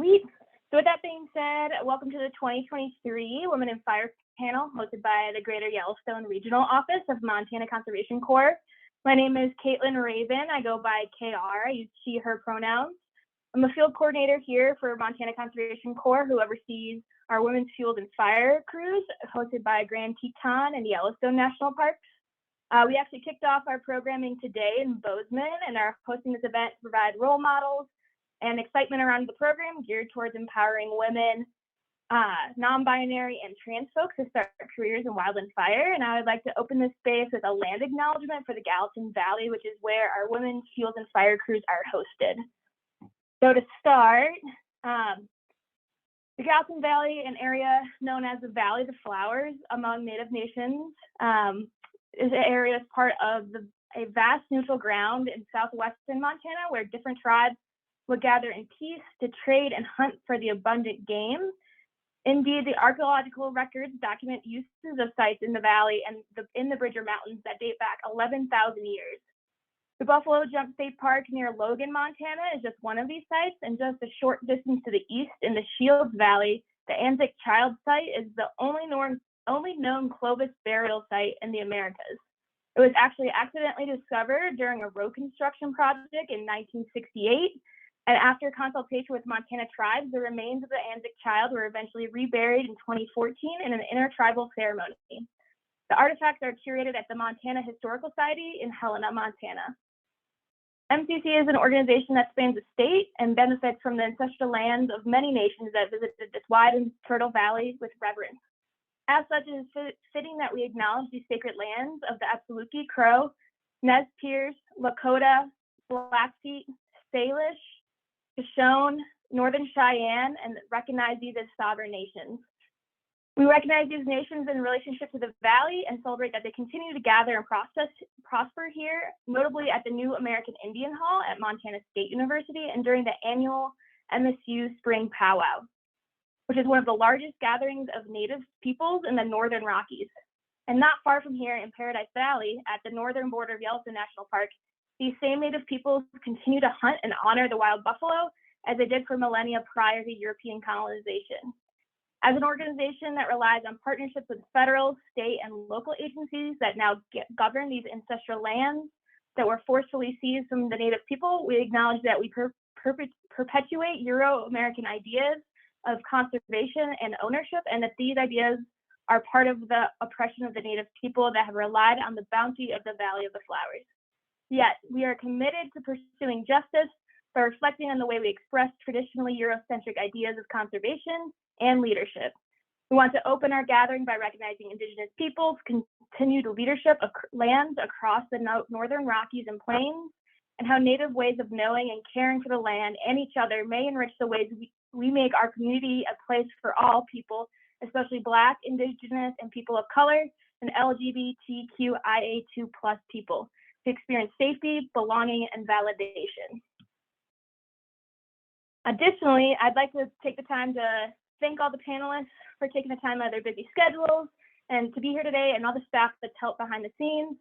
Sweet. So with that being said, welcome to the 2023 Women in Fire panel hosted by the Greater Yellowstone Regional Office of Montana Conservation Corps. My name is Caitlin Raven. I go by KR. I use she, her pronouns. I'm a field coordinator here for Montana Conservation Corps, who oversees our Women's Field and Fire crews hosted by Grand Teton and Yellowstone National Parks. We actually kicked off our programming today in Bozeman and are hosting this event to provide role models and excitement around the program geared towards empowering women, non-binary, and trans folks to start careers in wildland fire. And I would like to open this space with a land acknowledgement for the Gallatin Valley, which is where our women's fields and fire crews are hosted. So to start, the Gallatin Valley, an area known as the Valley of the Flowers among Native nations, is an area that's part of a vast neutral ground in southwestern Montana where different tribes would gather in peace to trade and hunt for the abundant game. Indeed, the archaeological records document uses of sites in the valley and in the Bridger Mountains that date back 11,000 years. The Buffalo Jump State Park near Logan, Montana is just one of these sites, and just a short distance to the east in the Shields Valley, the Anzac Child Site is the only known Clovis burial site in the Americas. It was actually accidentally discovered during a road construction project in 1968, and after consultation with Montana tribes, the remains of the Anzac child were eventually reburied in 2014 in an intertribal ceremony. The artifacts are curated at the Montana Historical Society in Helena, Montana. MCC is an organization that spans the state and benefits from the ancestral lands of many nations that visited this wide and fertile valley with reverence. As such, it is fitting that we acknowledge these sacred lands of the Absaluki, Crow, Nez Perce, Lakota, Blackfeet, Salish, Shoshone, Northern Cheyenne, and recognize these as sovereign nations. We recognize these nations in relationship to the valley and celebrate that they continue to gather and prosper here, notably at the New American Indian Hall at Montana State University and during the annual MSU Spring Powwow, which is one of the largest gatherings of Native peoples in the Northern Rockies. And not far from here in Paradise Valley, at the northern border of Yellowstone National Park, these same Native peoples continue to hunt and honor the wild buffalo as they did for millennia prior to European colonization. As an organization that relies on partnerships with federal, state, and local agencies that now govern these ancestral lands that were forcefully seized from the Native people, we acknowledge that we perpetuate Euro-American ideas of conservation and ownership, and that these ideas are part of the oppression of the Native people that have relied on the bounty of the Valley of the Flowers. Yet, we are committed to pursuing justice by reflecting on the way we express traditionally Eurocentric ideas of conservation and leadership. We want to open our gathering by recognizing Indigenous peoples' continued leadership of lands across the Northern Rockies and Plains, and how Native ways of knowing and caring for the land and each other may enrich the ways we make our community a place for all people, especially Black, Indigenous, and people of color, and LGBTQIA2+ people, to experience safety, belonging, and validation. Additionally, I'd like to take the time to thank all the panelists for taking the time out of their busy schedules and to be here today, and all the staff that's helped behind the scenes,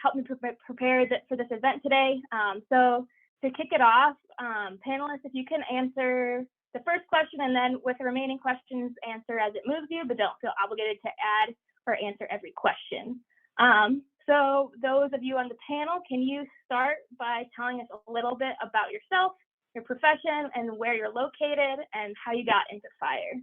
helped me prepare for this event today. So to kick it off, panelists, if you can answer the first question, and then with the remaining questions, answer as it moves you, but don't feel obligated to add or answer every question. So those of you on the panel, can you start by telling us a little bit about yourself, your profession, and where you're located, and how you got into fire?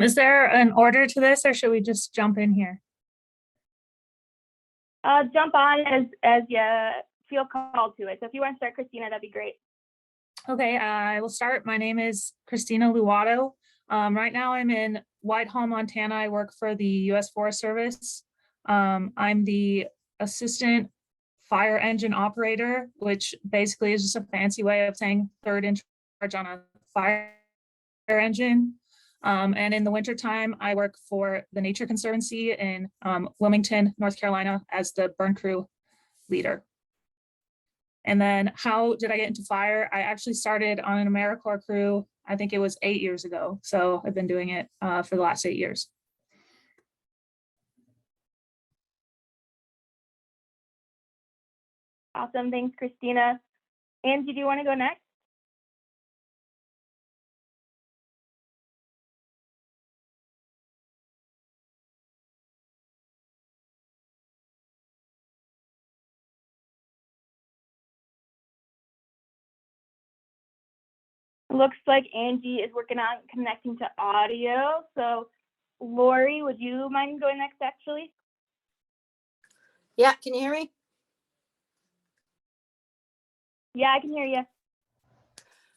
Is there an order to this, or should we just jump in here? Jump on as you feel called to it. So if you want to start, Christina, that'd be great. Okay, I will start. My name is Christina Luato. Right now I'm in Whitehall, Montana. I work for the U.S. Forest Service. I'm the assistant fire engine operator, which basically is just a fancy way of saying third in charge on a fire engine. And in the wintertime, I work for the Nature Conservancy in Wilmington, North Carolina, as the burn crew leader. And then how did I get into fire? I actually started on an AmeriCorps crew, I think it was 8 years ago. So I've been doing it for the last 8 years. Awesome, thanks, Christina. Angie, do you want to go next? Looks like Angie is working on connecting to audio. So Lori, would you mind going next actually? Yeah, can you hear me? Yeah, I can hear you.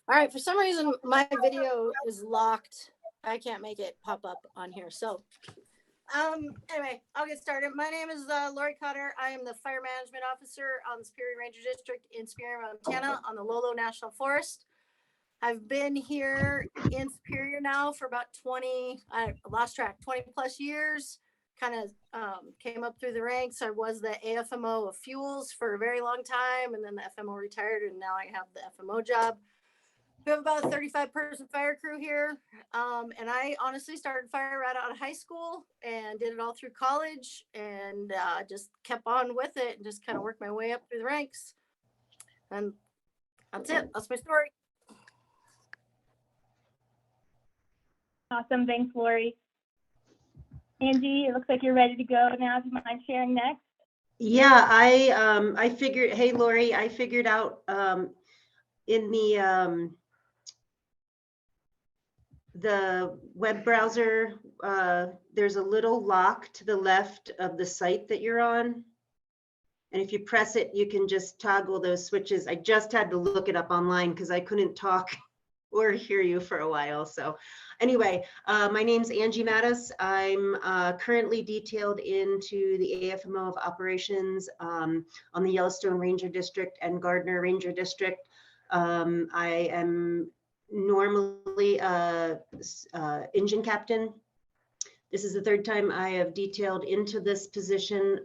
All right, for some reason, my video is locked. I can't make it pop up on here. So anyway, I'll get started. My name is Lori Cotter. I am the Fire Management Officer on the Superior Ranger District in Superior, Montana on the Lolo National Forest. I've been here in Superior now for about 20 plus years. Kind of came up through the ranks. I was the AFMO of fuels for a very long time, and then the FMO retired, and now I have the FMO job. We have about a 35-person fire crew here, and I honestly started fire right out of high school and did it all through college, and just kept on with it and just kind of worked my way up through the ranks. And that's it. That's my story. Awesome, thanks, Lori. Angie, it looks like you're ready to go now. Do you mind sharing next? Yeah, I figured, hey, Lori, I figured out in the web browser, there's a little lock to the left of the site that you're on. And if you press it, you can just toggle those switches. I just had to look it up online because I couldn't talk or hear you for a while. So anyway, my name's Angie Mattis. I'm currently detailed into the AFMO of operations on the Yellowstone Ranger District and Gardner Ranger District. I am normally engine captain. This is the third time I have detailed into this position.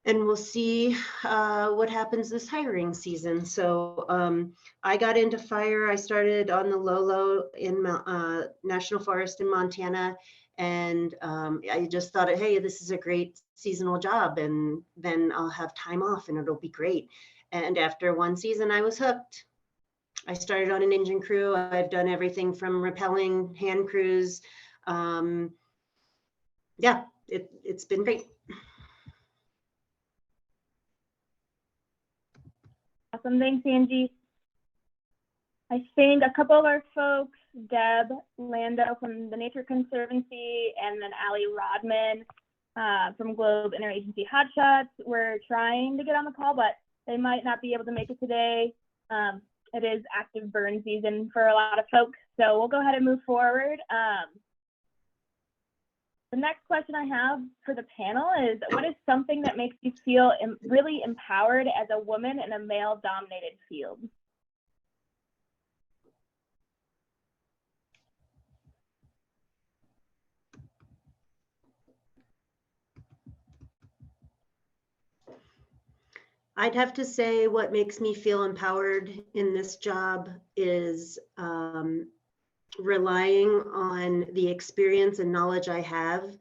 And we'll see what happens this hiring season. So I got into fire. I started on the Lolo in National Forest in Montana. And I just thought, hey, this is a great seasonal job. And then I'll have time off and it'll be great. And after one season, I was hooked. I started on an engine crew. I've done everything from rappelling, hand crews. Yeah, it's been great. Awesome, thanks, Angie. I think a couple of our folks, Deb Lando from the Nature Conservancy, and then Allie Rodman from Globe Interagency Hotshots, were trying to get on the call, but they might not be able to make it today. It is active burn season for a lot of folks, so we'll go ahead and move forward. The next question I have for the panel is, what is something that makes you feel really empowered as a woman in a male-dominated field? I'd have to say what makes me feel empowered in this job is relying on the experience and knowledge I have.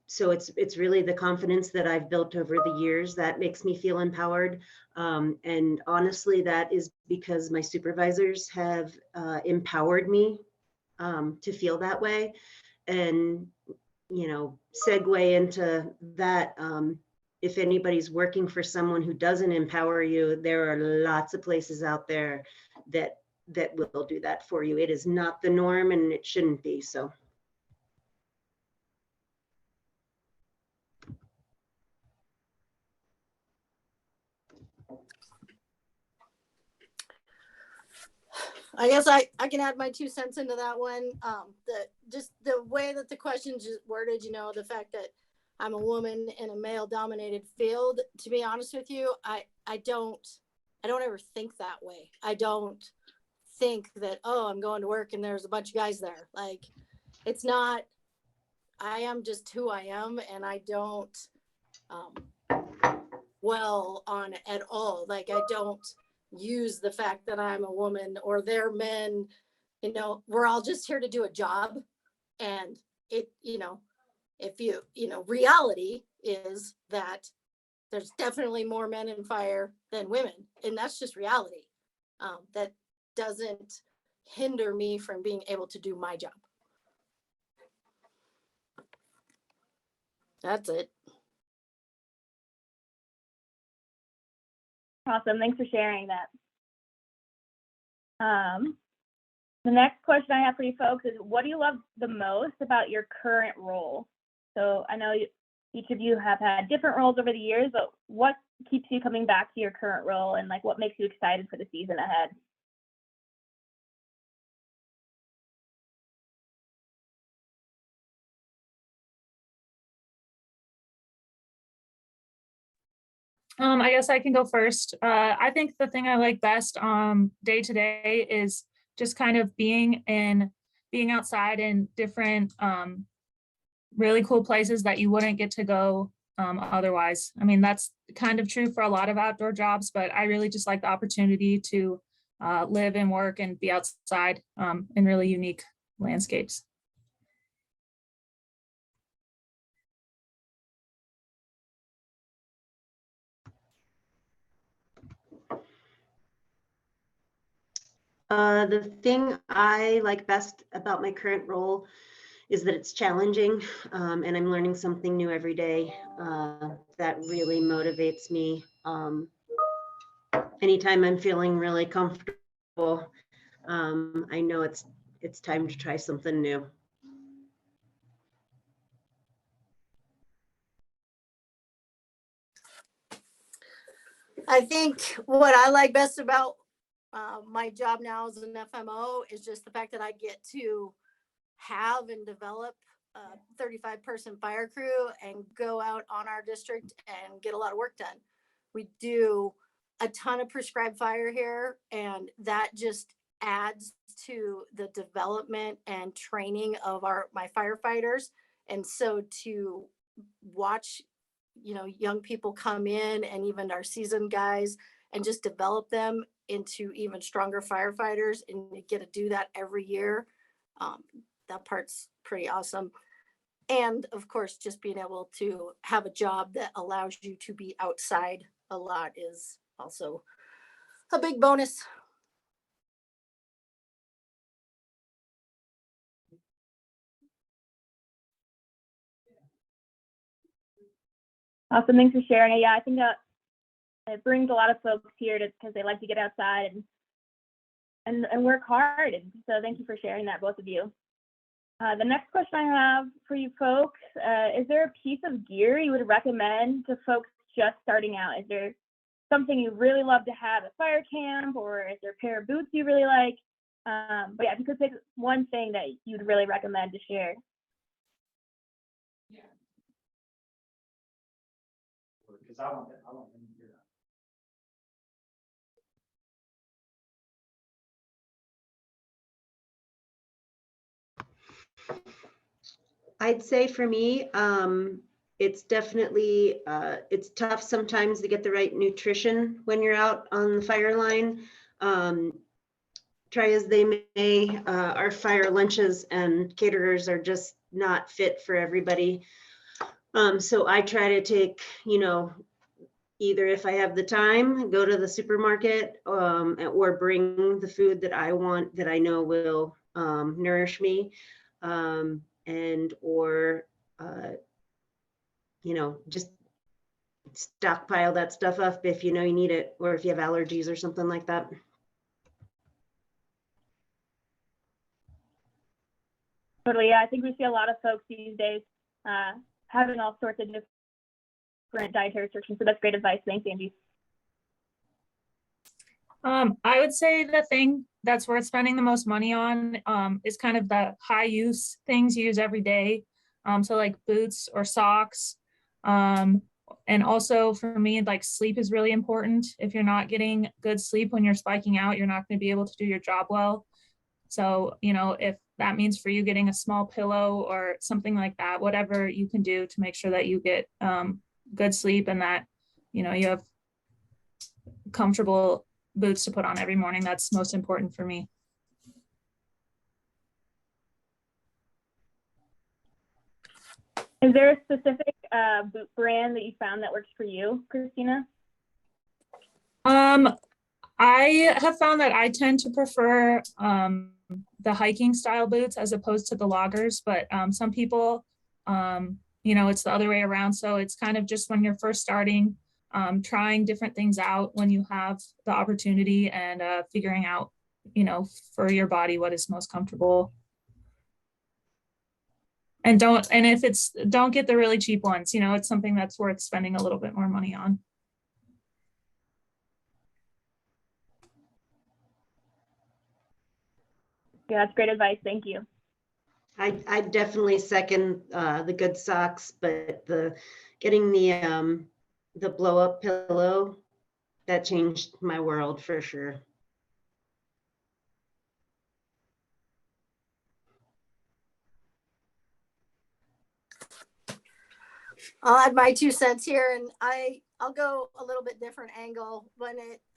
So it's really the confidence that I've built over the years that makes me feel empowered. And honestly, that is because my supervisors have empowered me to feel that way. And, you know, segue into that, if anybody's working for someone who doesn't empower you, there are lots of places out there that will do that for you. It is not the norm and it shouldn't be. So. I guess I can add my 2 cents into that one. Just the way that the question just worded, you know, the fact that I'm a woman in a male dominated field, to be honest with you, I don't ever think that way. I don't think that, oh, I'm going to work and there's a bunch of guys there. Like, it's not, I am just who I am, and I don't dwell on it at all. Like, I don't use the fact that I'm a woman or they're men. You know, we're all just here to do a job. And it, you know, if you, you know, reality is that there's definitely more men in fire than women. And that's just reality. That doesn't hinder me from being able to do my job. That's it. Awesome. Thanks for sharing that. The next question I have for you folks is, what do you love the most about your current role? So I know each of you have had different roles over the years, but what keeps you coming back to your current role, and like what makes you excited for the season ahead? I guess I can go first. I think the thing I like best day to day is just kind of being outside in different really cool places that you wouldn't get to go otherwise. I mean, that's kind of true for a lot of outdoor jobs, but I really just like the opportunity to live and work and be outside in really unique landscapes. The thing I like best about my current role is that it's challenging, and I'm learning something new every day. That really motivates me. Anytime I'm feeling really comfortable, I know it's time to try something new. I think what I like best about my job now as an FMO is just the fact that I get to have and develop a 35-person fire crew and go out on our district and get a lot of work done. We do a ton of prescribed fire here, and that just adds to the development and training of my firefighters. And so to watch, you know, young people come in and even our seasoned guys and just develop them into even stronger firefighters, and you get to do that every year. That part's pretty awesome. And of course, just being able to have a job that allows you to be outside a lot is also a big bonus. Awesome. Thanks for sharing it. Yeah, I think it brings a lot of folks here because they like to get outside and work hard. And so thank you for sharing that, both of you. The next question I have for you folks, is there a piece of gear you would recommend to folks just starting out? Is there something you really love to have at fire camp, or is there a pair of boots you really like? But yeah, if you could pick one thing that you'd really recommend to share. Yeah. Because I want them to hear that. I'd say for me, it's definitely, it's tough sometimes to get the right nutrition when you're out on the fire line. Try as they may, our fire lunches and caterers are just not fit for everybody. So I try to take, you know, either if I have the time, go to the supermarket, or bring the food that I want, that I know will nourish me, or you know, just stockpile that stuff up if you know you need it, or if you have allergies or something like that. Totally. Yeah, I think we see a lot of folks these days having all sorts of different dietary restrictions. So that's great advice. Thanks, Angie. I would say the thing that's worth spending the most money on is kind of the high use things you use every day. So like boots or socks, And also for me, like sleep is really important. If you're not getting good sleep when you're spiking out, you're not going to be able to do your job well. So, you know, if that means for you getting a small pillow or something like that, whatever you can do to make sure that you get good sleep and that, you know, you have comfortable boots to put on every morning, that's most important for me. Is there a specific boot brand that you found that works for you, Christina? I have found that I tend to prefer the hiking style boots as opposed to the loggers, but some people, you know, it's the other way around. So it's kind of just when you're first starting, trying different things out when you have the opportunity and figuring out, you know, for your body what is most comfortable. And don't get the really cheap ones, you know, it's something that's worth spending a little bit more money on. Yeah, that's great advice. Thank you. I definitely second the good socks, but getting the blow up pillow, that changed my world for sure. I'll add my 2 cents here, and I'll go a little bit different angle.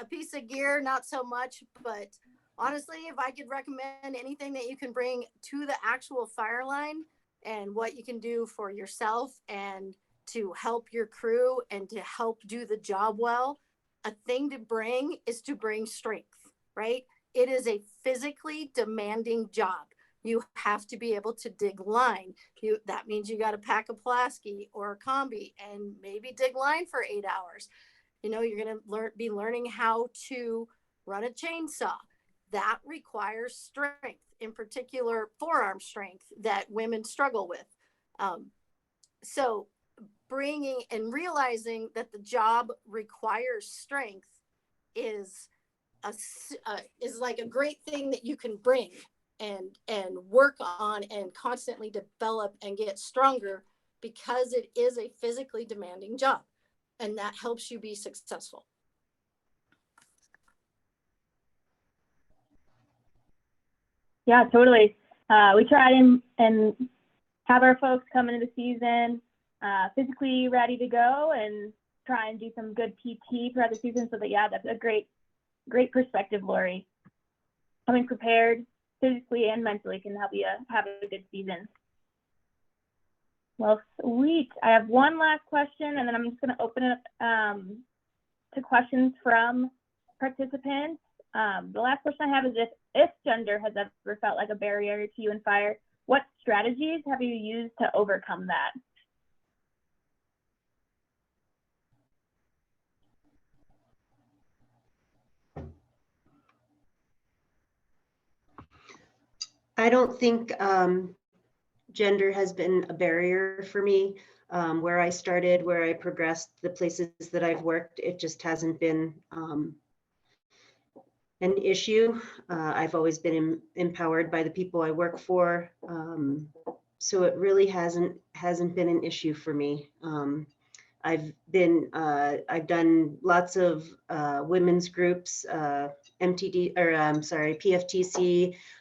A piece of gear, not so much, but honestly, if I could recommend anything that you can bring to the actual fire line and what you can do for yourself and to help your crew and to help do the job well, a thing to bring is to bring strength, right? It is a physically demanding job. You have to be able to dig line. That means you got to pack a Pulaski or a combi and maybe dig line for 8 hours. You know, you're going to be learning how to run a chainsaw. That requires strength, in particular forearm strength that women struggle with. So bringing and realizing that the job requires strength is like a great thing that you can bring and work on and constantly develop and get stronger, because it is a physically demanding job, and that helps you be successful. Yeah, totally. We try and have our folks come into the season physically ready to go and try and do some good PT throughout the season. So that, yeah, that's a great perspective, Lori. Coming prepared physically and mentally can help you have a good season. Well, sweet. I have one last question, and then I'm just going to open it up to questions from participants. The last question I have is if gender has ever felt like a barrier to you in fire, what strategies have you used to overcome that? I don't think gender has been a barrier for me. Where I started, where I progressed, the places that I've worked, it just hasn't been an issue. I've always been empowered by the people I work for. So it really hasn't been an issue for me. I've done lots of women's groups, PFTC.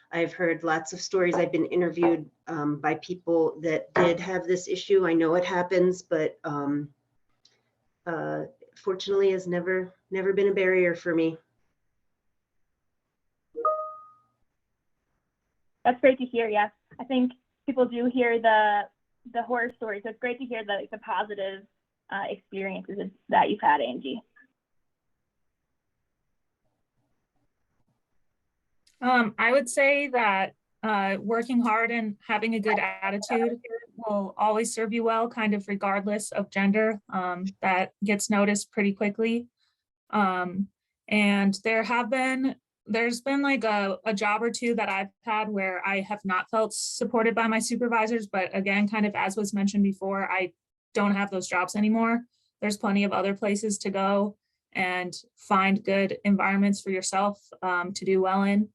I've heard lots of stories. I've been interviewed by people that did have this issue. I know it happens, but fortunately has never been a barrier for me. That's great to hear. Yes, I think people do hear the horror stories. So it's great to hear the positive experiences that you've had, Angie. I would say that working hard and having a good attitude will always serve you well, kind of regardless of gender. That gets noticed pretty quickly. And there's been like a job or two that I've had where I have not felt supported by my supervisors, but again, kind of as was mentioned before, I don't have those jobs anymore. There's plenty of other places to go and find good environments for yourself to do well in.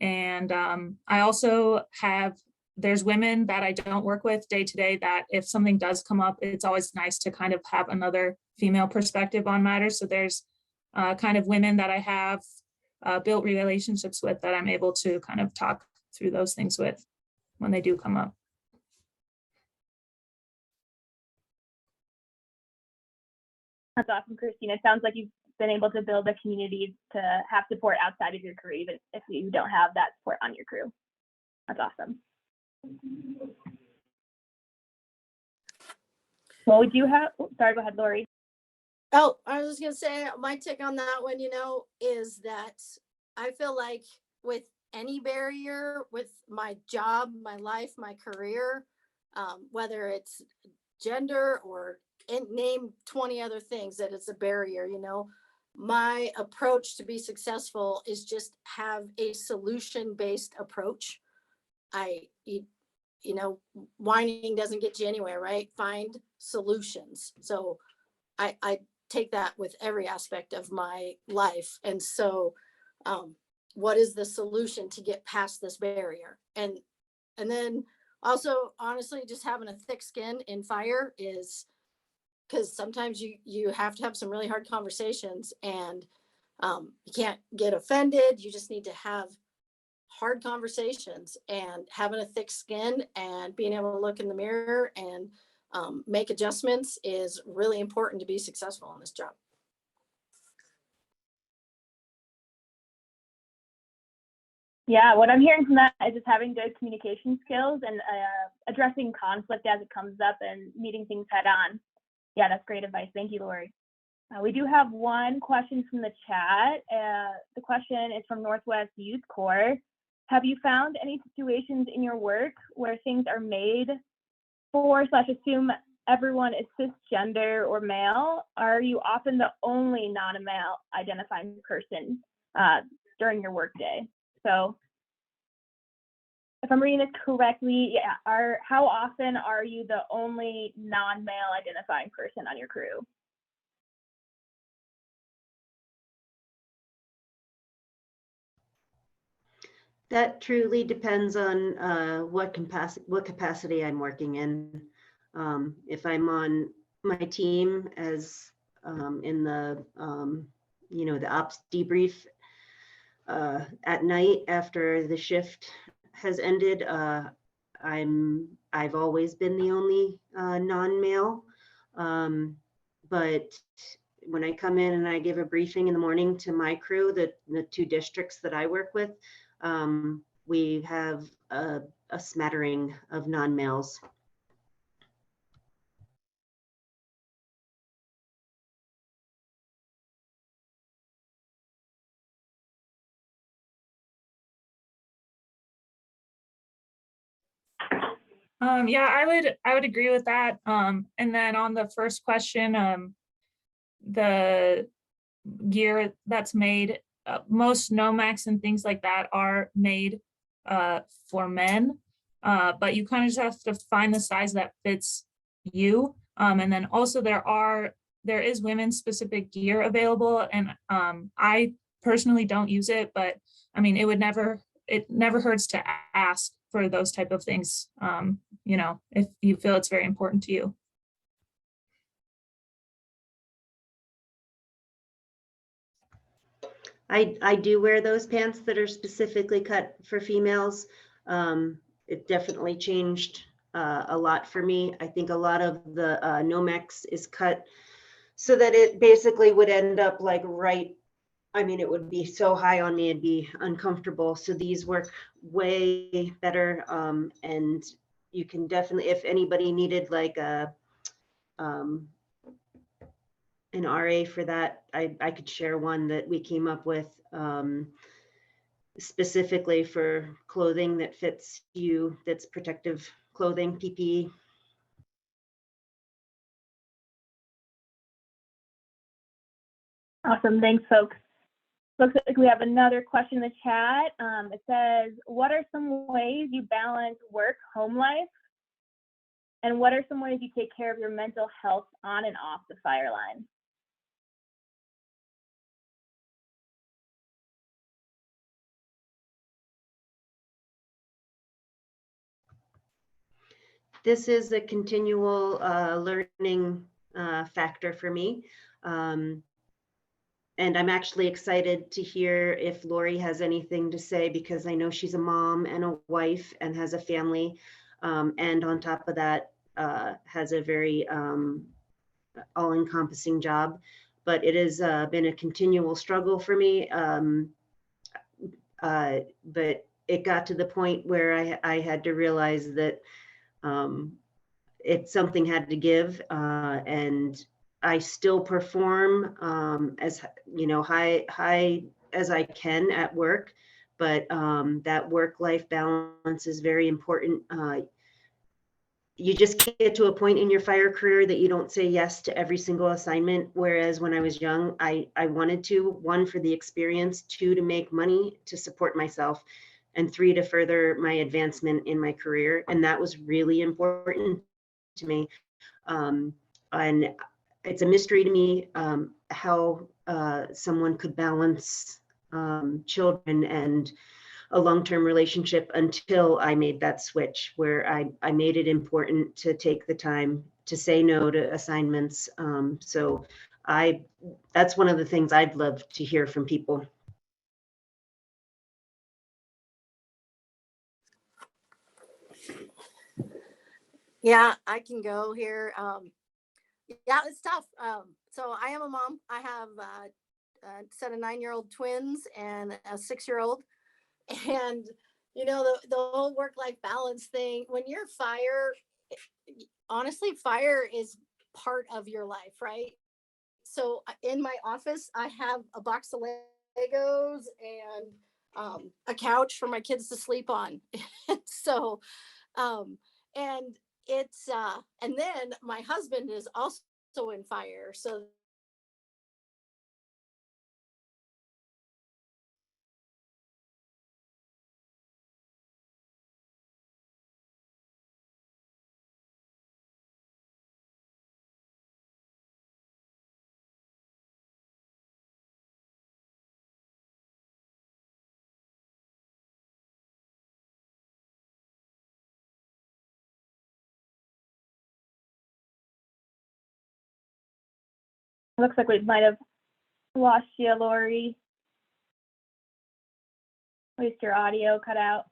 And I also have there's women that I don't work with day to day that if something does come up, it's always nice to kind of have another female perspective on matters. So there's kind of women that I have built relationships with that I'm able to kind of talk through those things with when they do come up. That's awesome, Christine. It sounds like you've been able to build a community to have support outside of your crew, even if you don't have that support on your crew. That's awesome. Well, we do have, sorry, go ahead, Lori. Oh, I was just gonna say my take on that one, is that I feel like with any barrier, with my job, my life, my career, whether it's gender or name 20 other things that it's a barrier, my approach to be successful is just have a solution-based approach. Whining doesn't get you anywhere, right? Find solutions. So I take that with every aspect of my life. And so, what is the solution to get past this barrier? And then also, honestly, just having a thick skin in fire is because sometimes you have to have some really hard conversations, and you can't get offended. You just need to have hard conversations, and having a thick skin and being able to look in the mirror and make adjustments is really important to be successful in this job. Yeah, what I'm hearing from that is just having good communication skills and addressing conflict as it comes up and meeting things head on. Yeah, that's great advice. Thank you, Lori. We do have one question from the chat. The question is from Northwest Youth Corps. Have you found any situations in your work where things are made for / assume everyone is cisgender or male? Are you often the only non-male identifying person during your workday? So if I'm reading this correctly, yeah, how often are you the only non-male identifying person on your crew? That truly depends on what capacity I'm working in. If I'm on my team as in the the ops debrief at night after the shift has ended, I've always been the only non-male. But when I come in and I give a briefing in the morning to my crew, the 2 districts that I work with, we have a smattering of non-males. Yeah, I would agree with that. And then on the first question, the gear that's made, most Nomex and things like that are made for men, but you kind of just have to find the size that fits you. And then also there is women specific gear available, and I personally don't use it, but I mean, it never hurts to ask for those type of things, if you feel it's very important to you. I do wear those pants that are specifically cut for females. It definitely changed a lot for me. I think a lot of the Nomex is cut so that it basically would end up like it would be so high on me, it'd be uncomfortable. So these work way better. And you can definitely, if anybody needed like an RA for that, I could share one that we came up with specifically for clothing that fits you, that's protective clothing, PPE. Awesome, thanks, folks. Looks like we have another question in the chat. It says, what are some ways you balance work-home life? And what are some ways you take care of your mental health on and off the fire line? this is a continual learning factor for me. And I'm actually excited to hear if Lori has anything to say, because I know she's a mom and a wife and has a family. And on top of that, has a very all-encompassing job. But it has been a continual struggle for me. But it got to the point where I had to realize that something had to give, and I still perform as high as I can at work, but that work-life balance is very important. You just get to a point in your fire career that you don't say yes to every single assignment. Whereas when I was young, I wanted to, one, for the experience, two, to make money to support myself, and three, to further my advancement in my career. And that was really important to me. And it's a mystery to me how someone could balance children and a long-term relationship until I made that switch, where I made it important to take the time to say no to assignments. So that's one of the things I'd love to hear from people. Yeah, I can go here. Yeah, it's tough. So I am a mom. I have a set of 9-year-old twins and a 6-year-old. And, the whole work-life balance thing, when you're fire, honestly, fire is part of your life, right? So in my office, I have a box of Legos and a couch for my kids to sleep on. So, and it's, and then my husband is also in fire. So Looks like we might have lost you, Lori. At least your audio cut out.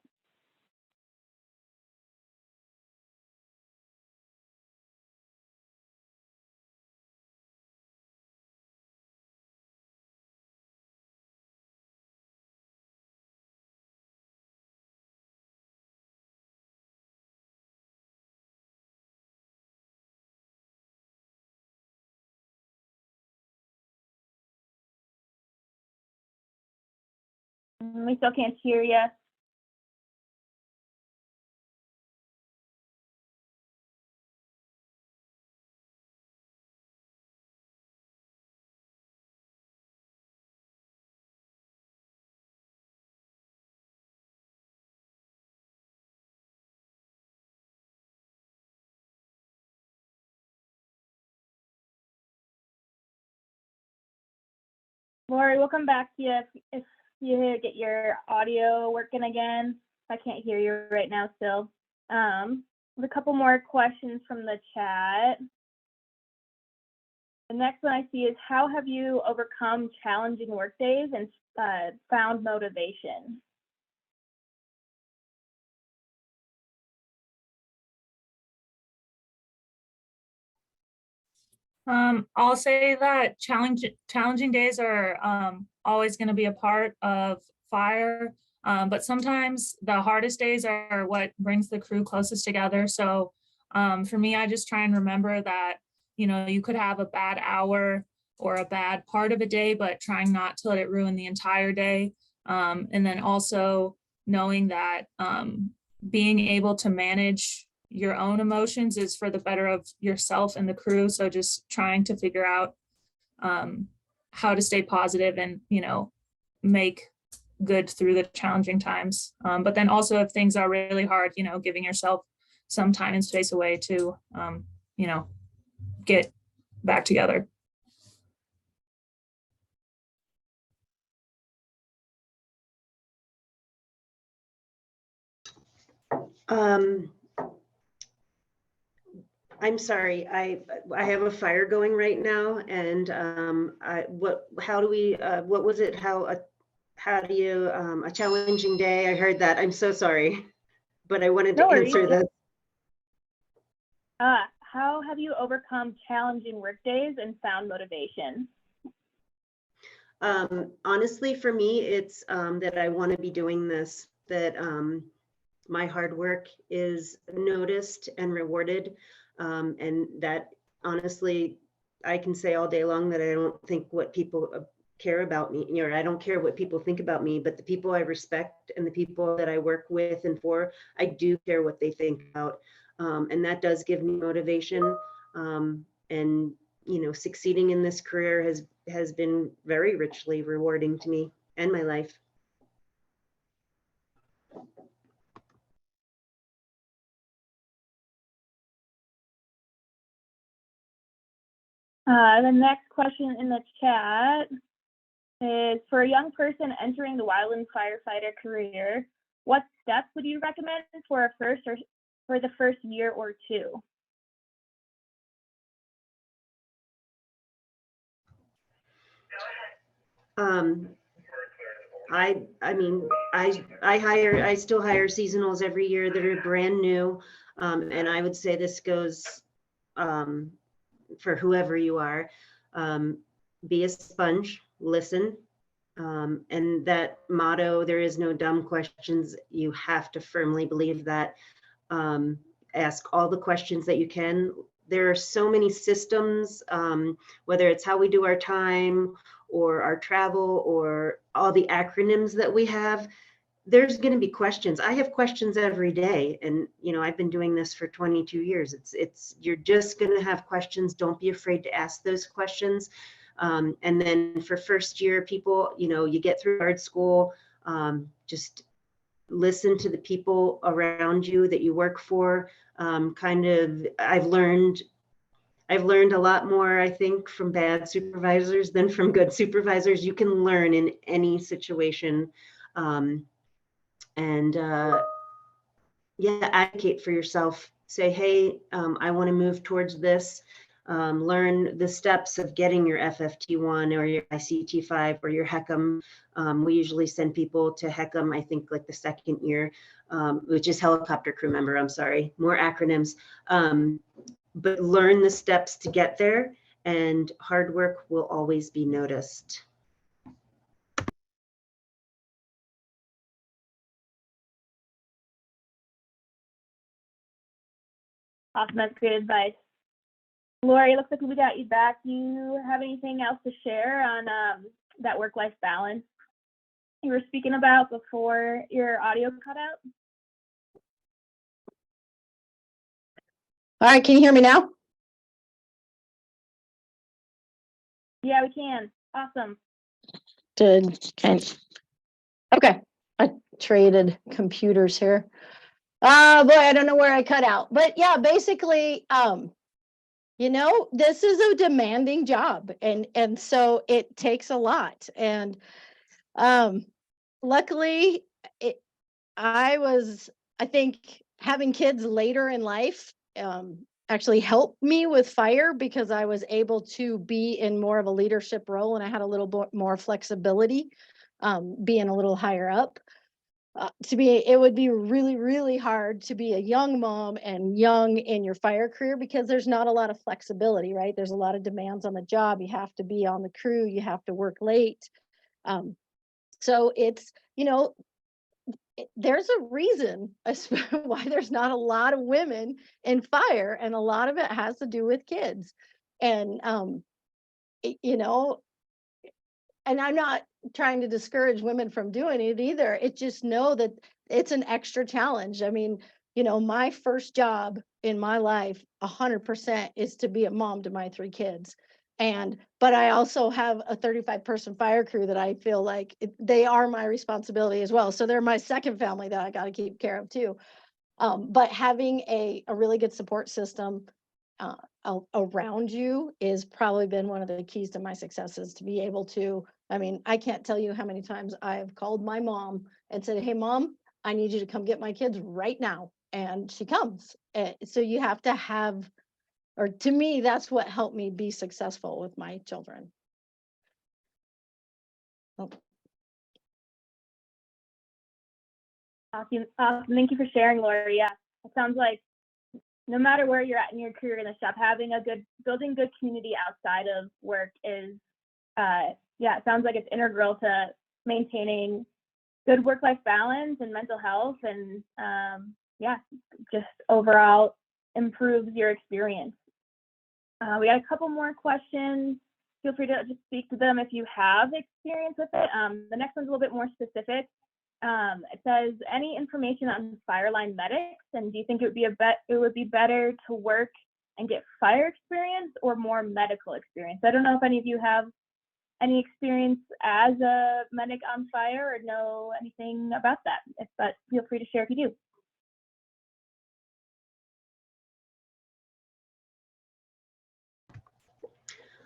We still can't hear you. Lori, we'll come back to you if you get your audio working again. I can't hear you right now still. There's a couple more questions from the chat. The next one I see is, how have you overcome challenging work days and found motivation? I'll say that challenging days are always going to be a part of fire, but sometimes the hardest days are what brings the crew closest together. So for me, I just try and remember that, you could have a bad hour or a bad part of a day, but trying not to let it ruin the entire day. And then also knowing that being able to manage your own emotions is for the better of yourself and the crew. So just trying to figure out how to stay positive and, make good through the challenging times. But then also if things are really hard, giving yourself some time and space away to, get back together. I'm sorry, I have a fire going right now, and how do we, what was it? How do you, a challenging day? I heard that. I'm so sorry, but I wanted to No worries. answer this. How have you overcome challenging work days and found motivation? Honestly, for me, it's that I want to be doing this, that my hard work is noticed and rewarded. And that honestly, I can say all day long that I don't think what people care about me, or I don't care what people think about me, but the people I respect and the people that I work with and for, I do care what they think about. And that does give me motivation. And succeeding in this career has been very richly rewarding to me and my life. The next question in the chat is, for a young person entering the wildland firefighter career, what steps would you recommend for the first year or two? I mean, I still hire seasonals every year that are brand new. And I would say this goes for whoever you are. Be a sponge, listen. And that motto, there is no dumb questions. You have to firmly believe that. Ask all the questions that you can. There are so many systems, whether it's how we do our time or our travel or all the acronyms that we have. There's going to be questions. I have questions every day, and I've been doing this for 22 years. You're just going to have questions. Don't be afraid to ask those questions. And then for first year people, you get through art school, just listen to the people around you that you work for. I've learned a lot more, I think, from bad supervisors than from good supervisors. You can learn in any situation. Yeah, advocate for yourself. Say, hey, I want to move towards this. Learn the steps of getting your FFT1 or your ICT5 or your HECM. We usually send people to HECM, I think, like the second year, which is helicopter crew member. I'm sorry, more acronyms. But learn the steps to get there, and hard work will always be noticed. Awesome, that's great advice. Lori, it looks like we got you back. Do you have anything else to share on that work-life balance you were speaking about before your audio cut out? All right, can you hear me now? Yeah, we can. Awesome. Good. Okay. I traded computers here. Oh boy, I don't know where I cut out. But yeah, basically, this is a demanding job, and so it takes a lot. And luckily, I think having kids later in life actually helped me with fire, because I was able to be in more of a leadership role, and I had a little more flexibility being a little higher up. It would be really, really hard to be a young mom and young in your fire career, because there's not a lot of flexibility, right? There's a lot of demands on the job. You have to be on the crew. You have to work late. So it's, there's a reason why there's not a lot of women in fire, and a lot of it has to do with kids. And, and I'm not trying to discourage women from doing it either. It just know that it's an extra challenge. I mean, my first job in my life, 100% is to be a mom to my 3 kids. But I also have a 35-person fire crew that I feel like they are my responsibility as well. So they're my second family that I got to keep care of too. But having a really good support system around you is probably been one of the keys to my successes, to be able to, I mean, I can't tell you how many times I've called my mom and said, hey mom, I need you to come get my kids right now. And she comes. So you have to have or to me, that's what helped me be successful with my children. Oh, Awesome. Thank you for sharing, Lori. Yeah, it sounds like no matter where you're at in your career in the shop, building good community outside of work is, yeah, it sounds like it's integral to maintaining good work-life balance and mental health, and yeah, just overall improves your experience. We got a couple more questions. Feel free to just speak to them if you have experience with it. The next one's a little bit more specific. It says, any information on fire line medics, and do you think it would be better to work and get fire experience or more medical experience? I don't know if any of you have any experience as a medic on fire or know anything about that, but feel free to share if you do.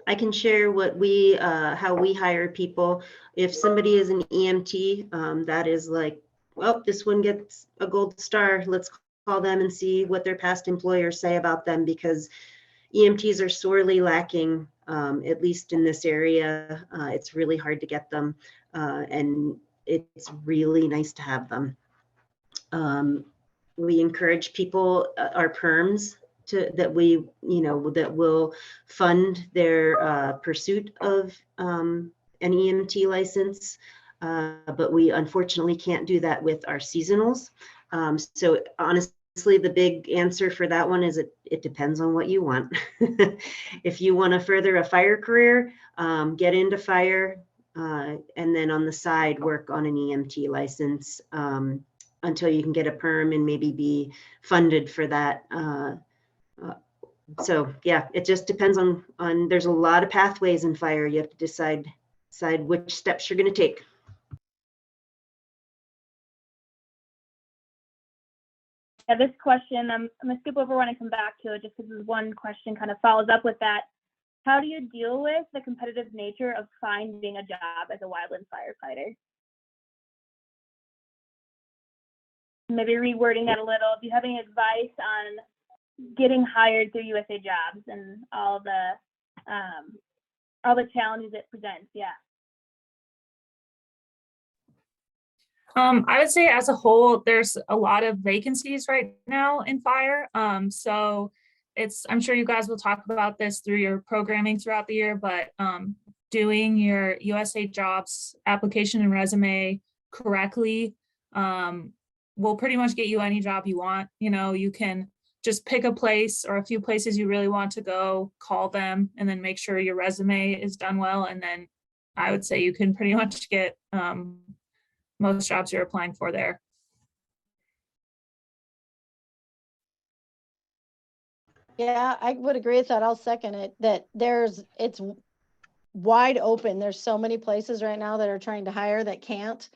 I can share what we, how we hire people. If somebody is an EMT, that is like, well, this one gets a gold star. Let's call them and see what their past employers say about them, because EMTs are sorely lacking, at least in this area. It's really hard to get them, and it's really nice to have them. We encourage people, our perms, that will fund their pursuit of an EMT license, but we unfortunately can't do that with our seasonals. So honestly, the big answer for that one is it depends on what you want. If you want to further a fire career, get into fire, and then on the side work on an EMT license until you can get a perm and maybe be funded for that. So yeah, it just depends on there's a lot of pathways in fire. You have to decide which steps you're going to take. Yeah, this question, I'm going to skip over one and come back to it just because this one question kind of follows up with that. How do you deal with the competitive nature of finding a job as a wildland firefighter? Maybe rewording that a little. Do you have any advice on getting hired through USA Jobs and all the challenges it presents? Yeah. I would say as a whole, there's a lot of vacancies right now in fire. So I'm sure you guys will talk about this through your programming throughout the year, but doing your USA Jobs application and resume correctly will pretty much get you any job you want. You can just pick a place or a few places you really want to go, call them, and then make sure your resume is done well. And then I would say you can pretty much get most jobs you're applying for there. yeah, I would agree with that. I'll second it, that it's wide open. There's so many places right now that are trying to hire that can't,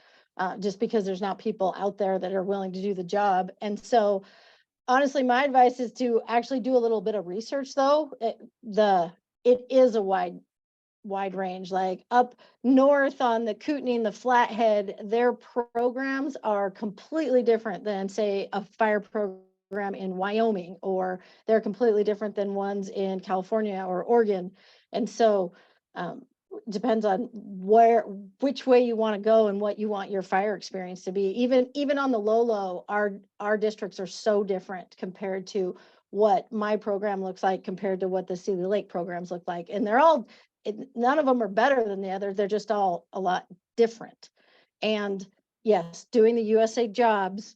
just because there's not people out there that are willing to do the job. And so honestly, my advice is to actually do a little bit of research though. It is a wide range. Like up north on the Kootenai and the Flathead, their programs are completely different than, say, a fire program in Wyoming, or they're completely different than ones in California or Oregon. And so depends on which way you want to go and what you want your fire experience to be. Even on the low, our districts are so different compared to what my program looks like compared to what the Sealy Lake programs look like. And none of them are better than the other. They're just all a lot different. And yes, doing the USA Jobs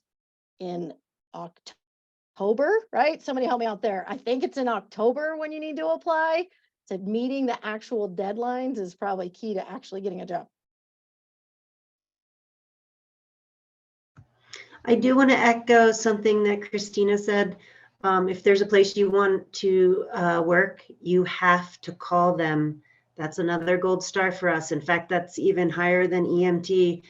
in October, right? Somebody help me out there. I think it's in October when you need to apply. So meeting the actual deadlines is probably key to actually getting a job. I do want to echo something that Christina said. If there's a place you want to work, you have to call them. That's another gold star for us. In fact, that's even higher than EMT.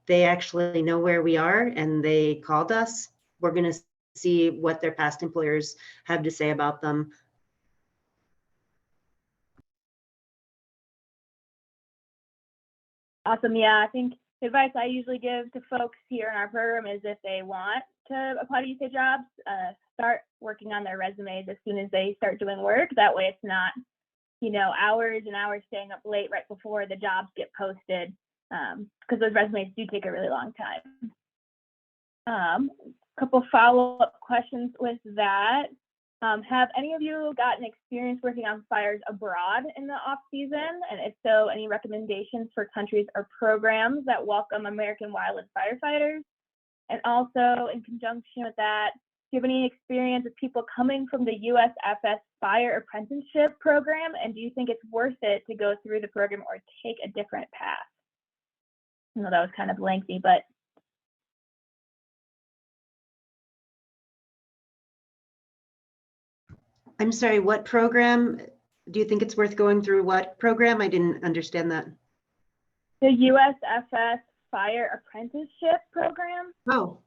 They actually know where we are and they called us. We're going to see what their past employers have to say about them. Awesome. Yeah, I think advice I usually give to folks here in our program is if they want to apply to USA jobs, start working on their resumes as soon as they start doing work. That way it's not, you know, hours and hours staying up late right before the jobs get posted, because those resumes do take a really long time. Couple follow-up questions with that. Have any of you gotten experience working on fires abroad in the off season? And if so, any recommendations for countries or programs that welcome American wildland firefighters? And also in conjunction with that, do you have any experience with people coming from the USFS Fire Apprenticeship Program? And do you think it's worth it to go through the program or take a different path? I know that was kind of lengthy, but I'm sorry, what program? Do you think it's worth going through what program? I didn't understand that. the USFS Fire Apprenticeship Program? Oh,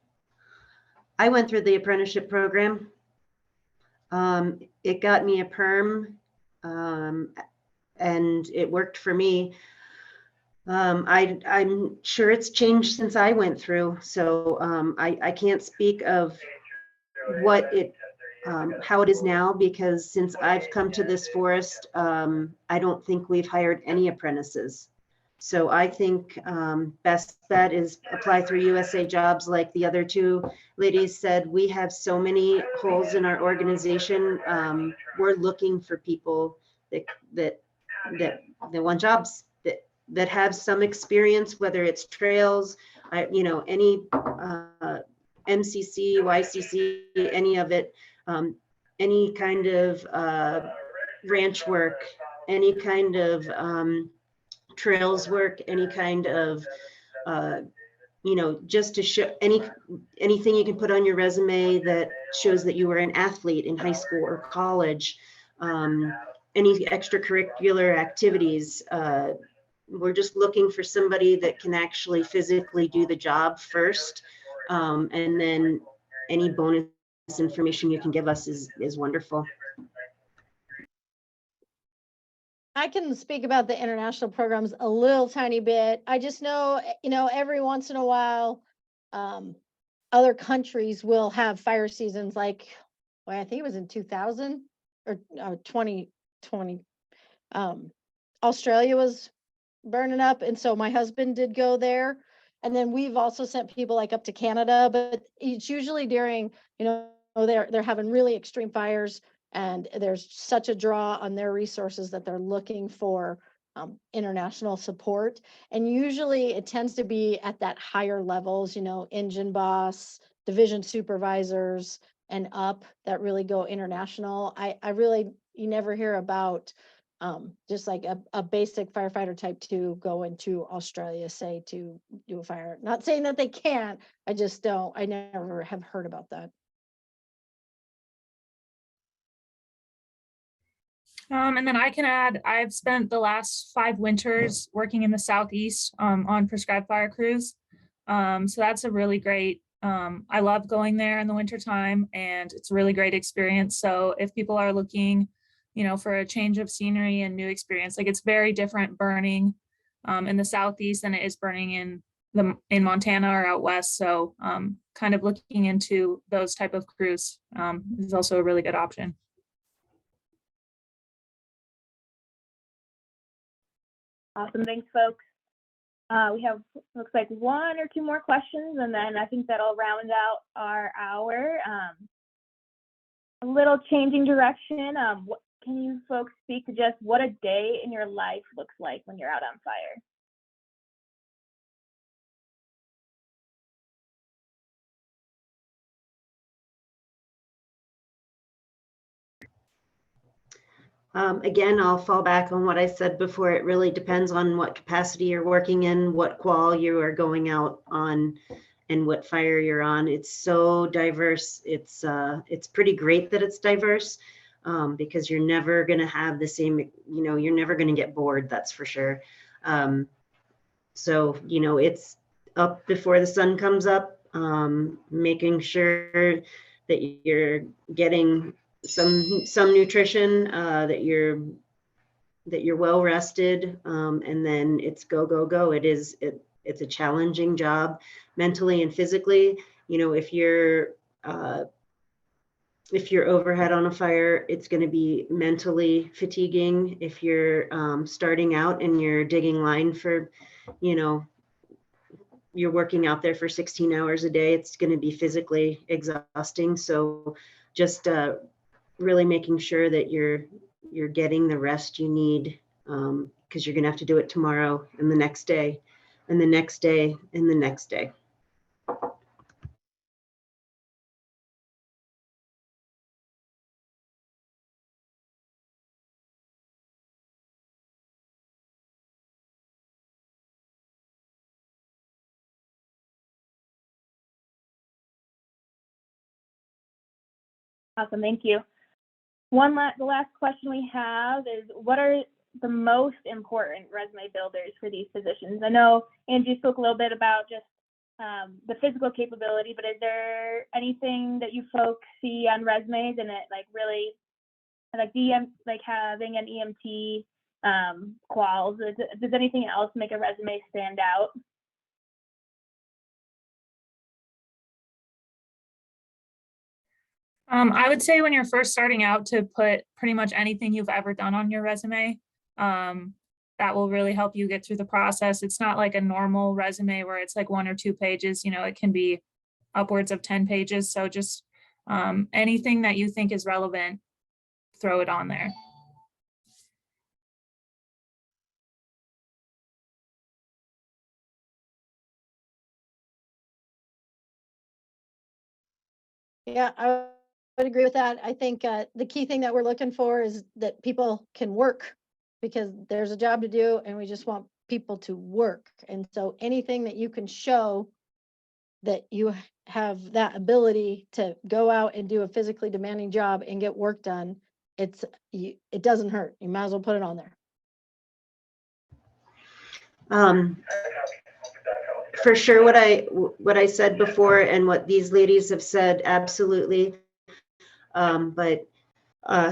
I went through the apprenticeship program. It got me a perm, and it worked for me. I'm sure it's changed since I went through, so I can't speak of what it how it is now, because since I've come to this forest, I don't think we've hired any apprentices. So I think best bet is apply through USA Jobs, like the other two ladies said. We have so many holes in our organization. We're looking for people that want jobs, that have some experience, whether it's trails, you know, any MCC, YCC, any of it. Any kind of ranch work, any kind of trails work, any kind of, you know, just to show anything you can put on your resume that shows that you were an athlete in high school or college, any extracurricular activities. We're just looking for somebody that can actually physically do the job first, and then any bonus information you can give us is wonderful. I can speak about the international programs a little tiny bit. I just know, you know, every once in a while, other countries will have fire seasons like, well, I think it was in 2000 or 2020. Australia was burning up. And so my husband did go there. And then we've also sent people like up to Canada, but it's usually during, you know, they're having really extreme fires, and there's such a draw on their resources that they're looking for international support. And usually it tends to be at that higher levels, you know, engine boss, division supervisors and up, that really go international. I really, you never hear about just like a basic firefighter type 2 going to Australia, say, to do a fire. Not saying that they can't, I never have heard about that. And then I can add, I've spent the last 5 winters working in the Southeast on prescribed fire crews. So that's a really great, I love going there in the wintertime, and it's a really great experience. So if people are looking, you know, for a change of scenery and new experience, like it's very different burning in the Southeast than it is burning in Montana or out west. So kind of looking into those type of crews is also a really good option. Awesome, thanks, folks. We have, looks like 1 or 2 more questions, and then I think that'll round out our hour. A little changing direction. Can you folks speak to just what a day in your life looks like when you're out on fire? Again, I'll fall back on what I said before. It really depends on what capacity you're working in, what qual you are going out on, and what fire you're on. It's so diverse. It's pretty great that it's diverse, because you're never going to have the same, you know, you're never going to get bored, that's for sure. So, you know, it's up before the sun comes up, making sure that you're getting some nutrition, that you're well rested, and then it's go. it's a challenging job mentally and physically. You know, if you're overhead on a fire, it's going to be mentally fatiguing. If you're starting out and you're digging line for, you know, you're working out there for 16 hours a day, it's going to be physically exhausting. So just really making sure that you're getting the rest you need, because you're going to have to do it tomorrow and the next day and the next day and the next day. Awesome, thank you. The last question we have is, what are the most important resume builders for these positions? I know Angie spoke a little bit about just the physical capability, but is there anything that you folks see on resumes and it like really like like having an EMT quals? Does anything else make a resume stand out? I would say when you're first starting out to put pretty much anything you've ever done on your resume. That will really help you get through the process. It's not like a normal resume where it's like 1 or 2 pages, you know, it can be upwards of 10 pages. So just anything that you think is relevant, throw it on there. Yeah, I would agree with that. I think the key thing that we're looking for is that people can work, because there's a job to do and we just want people to work. And so anything that you can show that you have that ability to go out and do a physically demanding job and get work done, it doesn't hurt. You might as well put it on there. For sure, what I said before and what these ladies have said, absolutely. But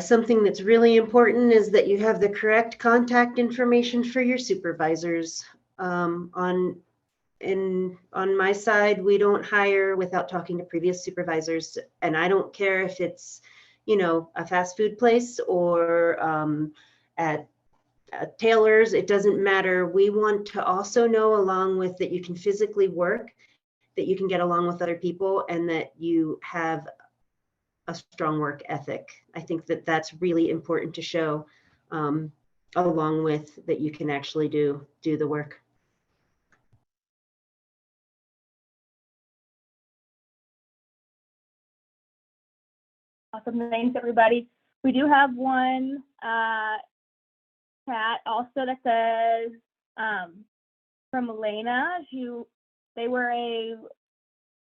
something that's really important is that you have the correct contact information for your supervisors. On my side, we don't hire without talking to previous supervisors, and I don't care if it's, you know, a fast food place or at Taylor's, it doesn't matter. We want to also know, along with that, you can physically work, that you can get along with other people, and that you have a strong work ethic. I think that that's really important to show, along with that you can actually do the work. Awesome, thanks everybody. We do have one chat also that says from Elena,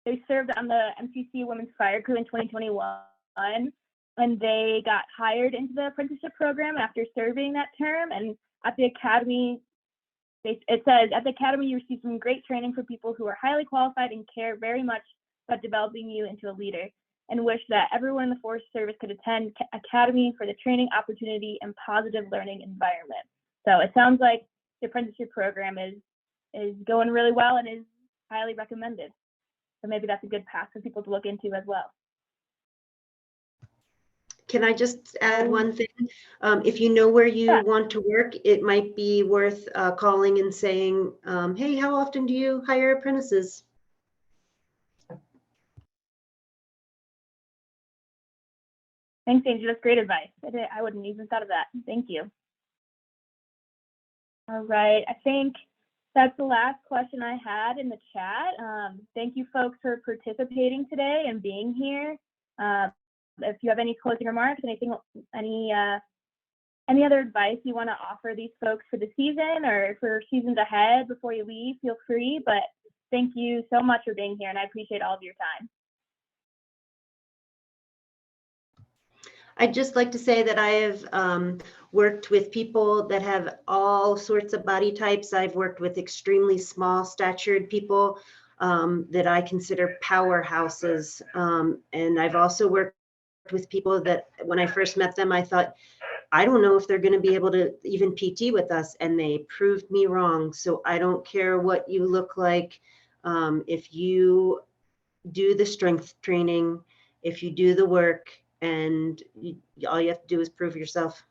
they served on the MCC Women's Fire Crew in 2021, and they got hired into the apprenticeship program after serving that term. And at the academy, it says, at the academy, you receive some great training for people who are highly qualified and care very much about developing you into a leader, and wish that everyone in the Forest Service could attend academy for the training opportunity and positive learning environment. So it sounds like the apprenticeship program is going really well and is highly recommended. So maybe that's a good path for people to look into as well. Can I just add one thing? If you know where you want to work, it might be worth calling and saying, hey, how often do you hire apprentices? Thanks, Angie. That's great advice. I wouldn't even thought of that. Thank you. All right. I think that's the last question I had in the chat. Thank you, folks, for participating today and being here. If you have any closing remarks, any other advice you want to offer these folks for the season or for seasons ahead before you leave, feel free. But thank you so much for being here, and I appreciate all of your time. I'd just like to say that I have worked with people that have all sorts of body types. I've worked with extremely small statured people that I consider powerhouses. And I've also worked with people that when I first met them, I thought, I don't know if they're going to be able to even PT with us, and they proved me wrong. So I don't care what you look like. If you do the strength training, if you do the work, and all you have to do is prove yourself.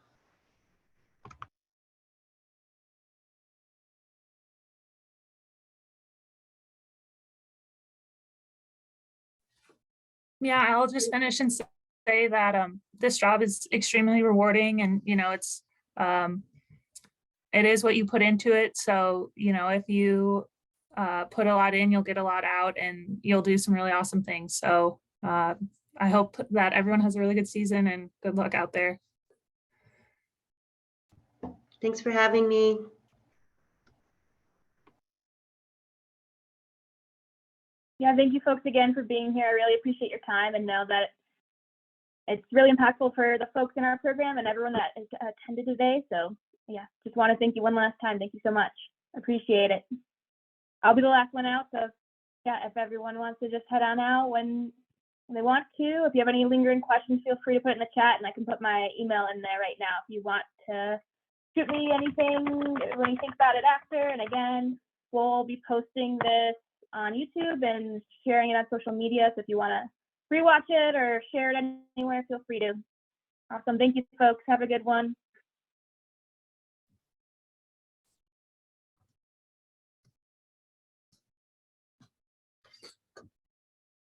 Yeah, I'll just finish and say that this job is extremely rewarding, and it is what you put into it. So, if you put a lot in, you'll get a lot out, and you'll do some really awesome things. So I hope that everyone has a really good season, and good luck out there. Thanks for having me. Yeah, thank you folks again for being here. I really appreciate your time, and know that it's really impactful for the folks in our program and everyone that has attended today. So yeah, just want to thank you one last time. Thank you so much. Appreciate it. I'll be the last one out. So yeah, if everyone wants to just head on out when they want to. If you have any lingering questions, feel free to put it in the chat, and I can put my email in there right now if you want to shoot me anything when you think about it after. And again, we'll be posting this on YouTube and sharing it on social media. So if you want to rewatch it or share it anywhere, feel free to. Awesome. Thank you, folks. Have a good one.